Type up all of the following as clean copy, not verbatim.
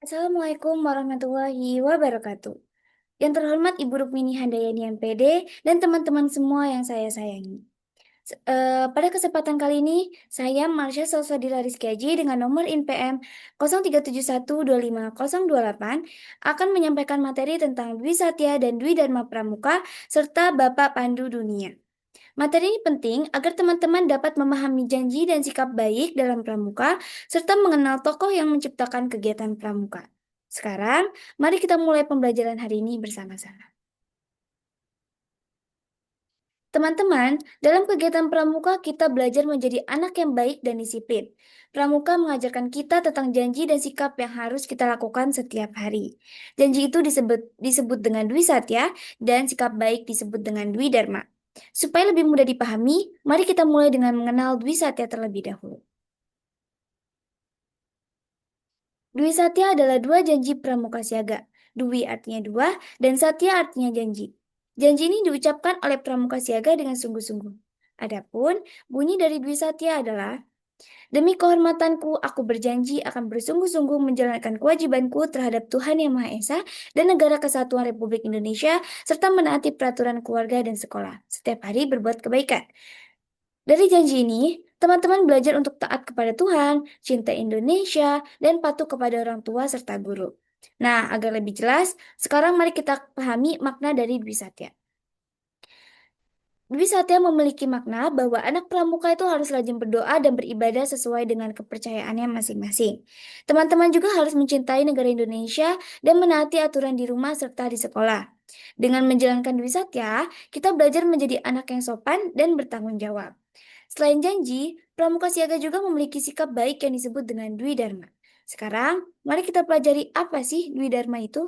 Assalamualaikum warahmatullahi wabarakatuh. Yang terhormat Ibu Rukmini Handayani MPD dan teman-teman semua yang saya sayangi. Pada kesempatan kali ini, saya Marsha Salsabila Rizky Haji dengan nomor INPM 0371250028 akan menyampaikan materi tentang Dwi Satya dan Dwi Dharma Pramuka serta Bapak Pandu Dunia. Materi ini penting agar teman-teman dapat memahami janji dan sikap baik dalam pramuka, serta mengenal tokoh yang menciptakan kegiatan pramuka. Sekarang, mari kita mulai pembelajaran hari ini bersama-sama. Teman-teman, dalam kegiatan pramuka kita belajar menjadi anak yang baik dan disiplin. Pramuka mengajarkan kita tentang janji dan sikap yang harus kita lakukan setiap hari. Janji itu disebut dengan Dwi Satya dan sikap baik disebut dengan Dwi Dharma. Supaya lebih mudah dipahami, mari kita mulai dengan mengenal Dwi Satya terlebih dahulu. Dwi Satya adalah dua janji pramuka siaga. Dwi artinya dua dan Satya artinya janji. Janji ini diucapkan oleh pramuka siaga dengan sungguh-sungguh. Adapun bunyi dari Dwi Satya adalah, demi kehormatanku, aku berjanji akan bersungguh-sungguh menjalankan kewajibanku terhadap Tuhan Yang Maha Esa dan Negara Kesatuan Republik Indonesia, serta menaati peraturan keluarga dan sekolah. Setiap hari berbuat kebaikan. Dari janji ini, teman-teman belajar untuk taat kepada Tuhan, cinta Indonesia, dan patuh kepada orang tua serta guru. Nah, agar lebih jelas, sekarang mari kita pahami makna dari Dwi Satya. Dwi Satya memiliki makna bahwa anak pramuka itu harus rajin berdoa dan beribadah sesuai dengan kepercayaannya masing-masing. Teman-teman juga harus mencintai negara Indonesia dan menaati aturan di rumah serta di sekolah. Dengan menjalankan Dwi Satya, kita belajar menjadi anak yang sopan dan bertanggung jawab. Selain janji, pramuka siaga juga memiliki sikap baik yang disebut dengan Dwi Dharma. Sekarang, mari kita pelajari apa sih Dwi Dharma itu.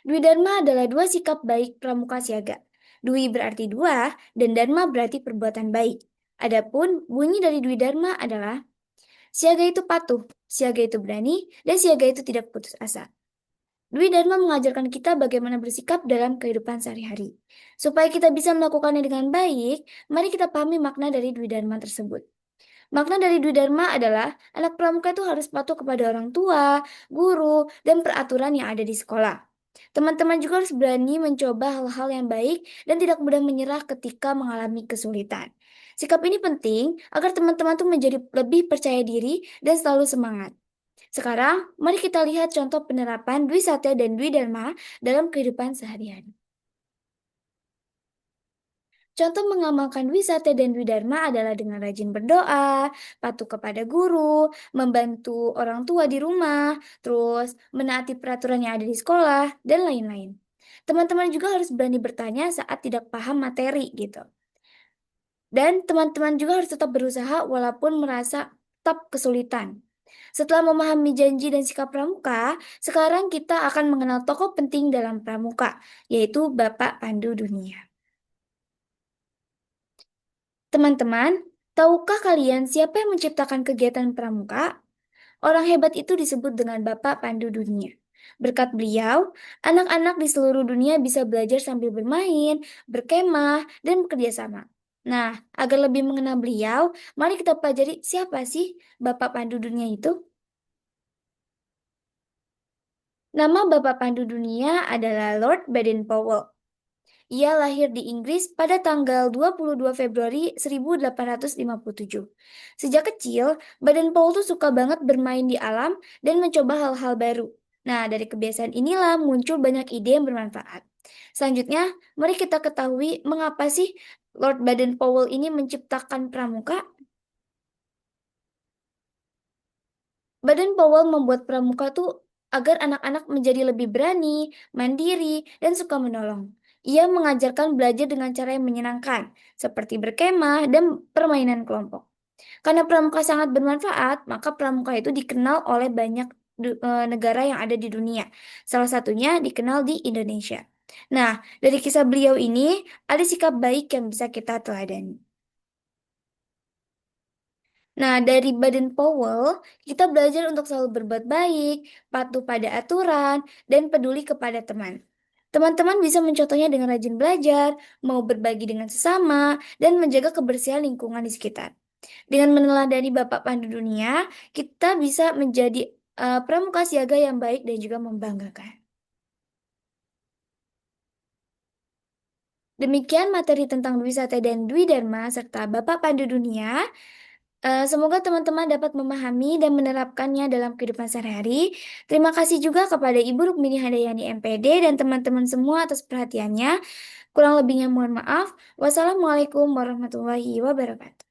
Dwi Dharma adalah dua sikap baik pramuka siaga. Dwi berarti dua, dan Dharma berarti perbuatan baik. Adapun bunyi dari Dwi Dharma adalah, siaga itu patuh, siaga itu berani, dan siaga itu tidak putus asa. Dwi Dharma mengajarkan kita bagaimana bersikap dalam kehidupan sehari-hari. Supaya kita bisa melakukannya dengan baik, mari kita pahami makna dari Dwi Dharma tersebut. Makna dari Dwi Dharma adalah anak pramuka itu harus patuh kepada orang tua, guru, dan peraturan yang ada di sekolah. Teman-teman juga harus berani mencoba hal-hal yang baik dan tidak mudah menyerah ketika mengalami kesulitan. Sikap ini penting agar teman-teman tuh menjadi lebih percaya diri dan selalu semangat. Sekarang, mari kita lihat contoh penerapan Dwi Satya dan Dwi Dharma dalam kehidupan sehari-hari. Contoh mengamalkan Dwi Satya dan Dwi Dharma adalah dengan rajin berdoa, patuh kepada guru, membantu orang tua di rumah, terus menaati peraturan yang ada di sekolah, dan lain-lain. Teman-teman juga harus berani bertanya saat tidak paham materi gitu. Dan teman-teman juga harus tetap berusaha walaupun merasa tetap kesulitan. Setelah memahami janji dan sikap pramuka, sekarang kita akan mengenal tokoh penting dalam pramuka, yaitu Bapak Pandu Dunia. Teman-teman, tahukah kalian siapa yang menciptakan kegiatan pramuka? Orang hebat itu disebut dengan Bapak Pandu Dunia. Berkat beliau, anak-anak di seluruh dunia bisa belajar sambil bermain, berkemah, dan bekerja sama. Nah, agar lebih mengenal beliau, mari kita pelajari siapa sih Bapak Pandu Dunia itu. Nama Bapak Pandu Dunia adalah Lord Baden-Powell. Ia lahir di Inggris pada tanggal 22 Februari 1857. Sejak kecil, Baden-Powell tuh suka banget bermain di alam dan mencoba hal-hal baru. Nah, dari kebiasaan inilah muncul banyak ide yang bermanfaat. Selanjutnya, mari kita ketahui mengapa sih Lord Baden-Powell ini menciptakan pramuka. Baden-Powell membuat pramuka tuh agar anak-anak menjadi lebih berani, mandiri, dan suka menolong. Ia mengajarkan belajar dengan cara yang menyenangkan, seperti berkemah dan permainan kelompok. Karena pramuka sangat bermanfaat, maka pramuka itu dikenal oleh banyak negara yang ada di dunia. Salah satunya dikenal di Indonesia. Nah, dari kisah beliau ini, ada sikap baik yang bisa kita teladani. Nah, dari Baden Powell, kita belajar untuk selalu berbuat baik, patuh pada aturan, dan peduli kepada teman. Teman-teman bisa mencontohnya dengan rajin belajar, mau berbagi dengan sesama, dan menjaga kebersihan lingkungan di sekitar. Dengan meneladani Bapak Pandu Dunia, kita bisa menjadi pramuka siaga yang baik dan juga membanggakan. Demikian materi tentang Dwi Sate dan Dwi Dharma serta Bapak Pandu Dunia. Semoga teman-teman dapat memahami dan menerapkannya dalam kehidupan sehari-hari. Terima kasih juga kepada Ibu Rukmini Handayani MPD dan teman-teman semua atas perhatiannya. Kurang lebihnya mohon maaf. Wassalamualaikum warahmatullahi wabarakatuh.